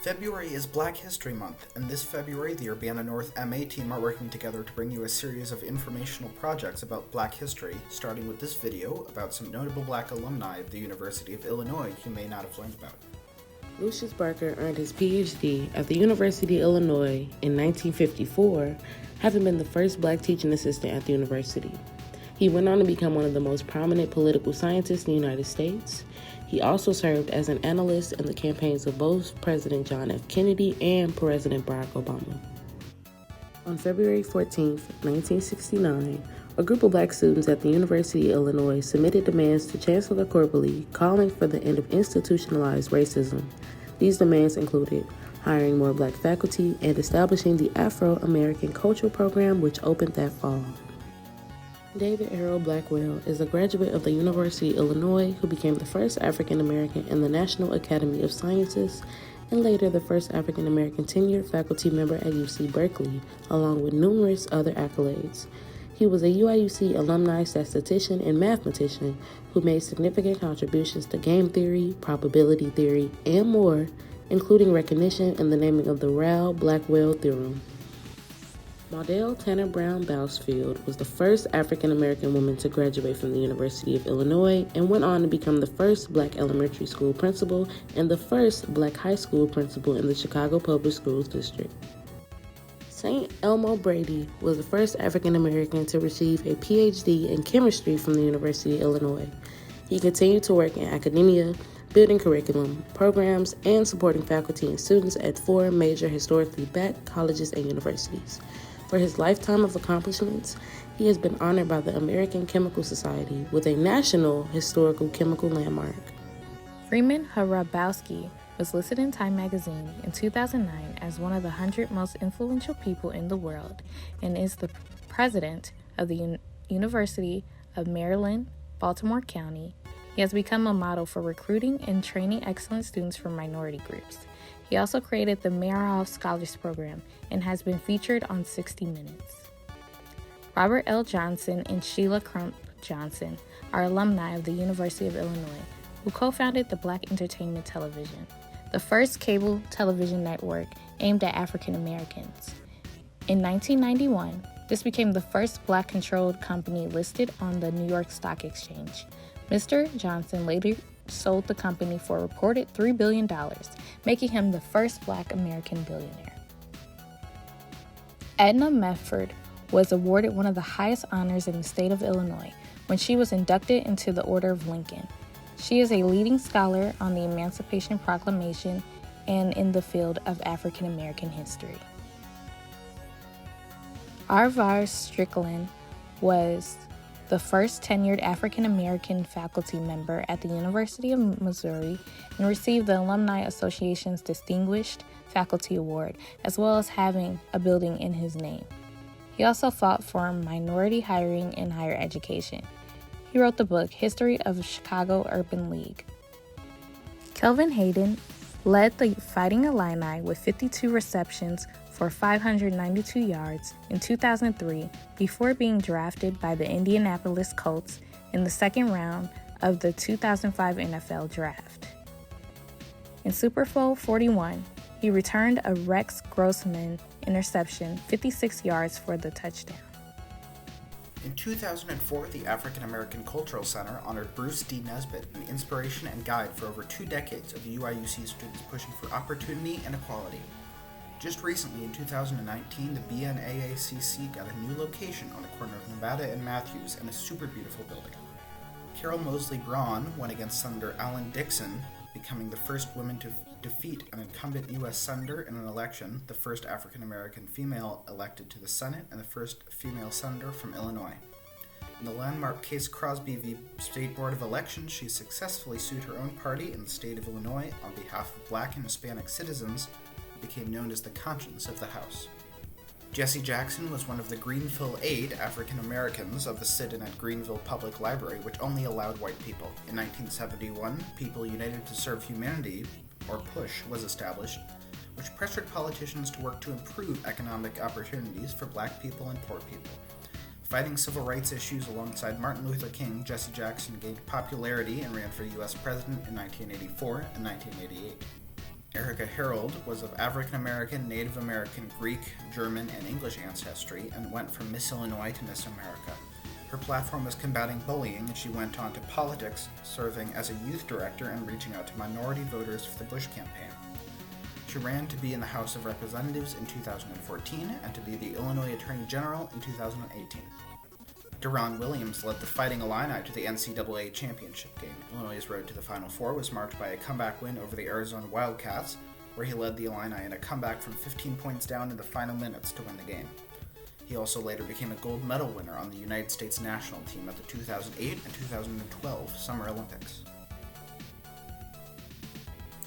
February is Black History Month, and this February the Urbana North MA team are working together to bring you a series of informational projects about Black history, starting with this video about some notable Black alumni of the University of Illinois you may not have learned about. Lucius Barker earned his PhD at the University of Illinois in 1954, having been the first Black teaching assistant at the university. He went on to become one of the most prominent political scientists in the United States. He also served as an analyst in the campaigns of both President John F. Kennedy and President Barack Obama. On February 14, 1969, a group of Black students at the University of Illinois submitted demands to Chancellor Corbally calling for the end of institutionalized racism. These demands included hiring more Black faculty and establishing the Afro-American Cultural Program, which opened that fall. David Harold Blackwell is a graduate of the University of Illinois who became the first African American in the National Academy of Sciences and later the first African American tenured faculty member at UC Berkeley, along with numerous other accolades. He was a UIUC alumni statistician and mathematician who made significant contributions to game theory, probability theory, and more, including recognition and the naming of the Rao-Blackwell theorem. Maudel Tanner Brown Bousfield was the first African-American woman to graduate from the University of Illinois and went on to become the first Black elementary school principal and the first Black high school principal in the Chicago Public Schools District. St. Elmo Brady was the first African-American to receive a PhD in chemistry from the University of Illinois. He continued to work in academia, building curriculum, programs, and supporting faculty and students at 4 major historically Black colleges and universities. For his lifetime of accomplishments, he has been honored by the American Chemical Society with a National Historical Chemical Landmark. Freeman Hrabowski was listed in Time magazine in 2009 as one of the 100 most influential people in the world and is the president of the University of Maryland, Baltimore County. He has become a model for recruiting and training excellent students from minority groups. He also created the Meyerhoff Scholars Program and has been featured on 60 Minutes. Robert L. Johnson and Sheila Crump Johnson are alumni of the University of Illinois, who co-founded the Black Entertainment Television, the first cable television network aimed at African Americans. In 1991, this became the first Black-controlled company listed on the New York Stock Exchange. Mr. Johnson later sold the company for a reported $3 billion, making him the first Black American billionaire. Edna Medford was awarded one of the highest honors in the state of Illinois when she was inducted into the Order of Lincoln. She is a leading scholar on the Emancipation Proclamation and in the field of African American history. Arvar Strickland was the first tenured African-American faculty member at the University of Missouri and received the Alumni Association's Distinguished Faculty Award, as well as having a building in his name. He also fought for minority hiring in higher education. He wrote the book History of Chicago Urban League. Kelvin Hayden led the Fighting Illini with 52 receptions for 592 yards in 2003 before being drafted by the Indianapolis Colts in the second round of the 2005 NFL Draft. In Super Bowl 41, he returned a Rex Grossman interception 56 yards for the touchdown. In 2004, the African American Cultural Center honored Bruce D. Nesbitt, an inspiration and guide for over 2 decades of UIUC students pushing for opportunity and equality. Just recently, in 2019, the BNAACC got a new location on the corner of Nevada and Matthews in a super beautiful building. Carol Mosley Braun won against Senator Alan Dixon, becoming the first woman to defeat an incumbent U.S. senator in an election, the first African-American female elected to the Senate, and the first female senator from Illinois. In the landmark case Crosby v. State Board of Elections, she successfully sued her own party in the state of Illinois on behalf of Black and Hispanic citizens, became known as the conscience of the House. Jesse Jackson was one of the Greenville 8 African Americans of the sit-in at Greenville Public Library, which only allowed white people. In 1971, People United to Serve Humanity, or PUSH, was established, which pressured politicians to work to improve economic opportunities for Black people and poor people. Fighting civil rights issues alongside Martin Luther King, Jesse Jackson gained popularity and ran for U.S. President in 1984 and 1988. Erica Harold was of African American, Native American, Greek, German, and English ancestry and went from Miss Illinois to Miss America. Her platform was combating bullying, and she went on to politics, serving as a youth director and reaching out to minority voters for the Bush campaign. She ran to be in the House of Representatives in 2014 and to be the Illinois Attorney General in 2018. Deron Williams led the Fighting Illini to the NCAA championship game. Illinois' road to the Final Four was marked by a comeback win over the Arizona Wildcats, where he led the Illini in a comeback from 15 points down in the final minutes to win the game. He also later became a gold medal winner on the United States national team at the 2008 and 2012 Summer Olympics.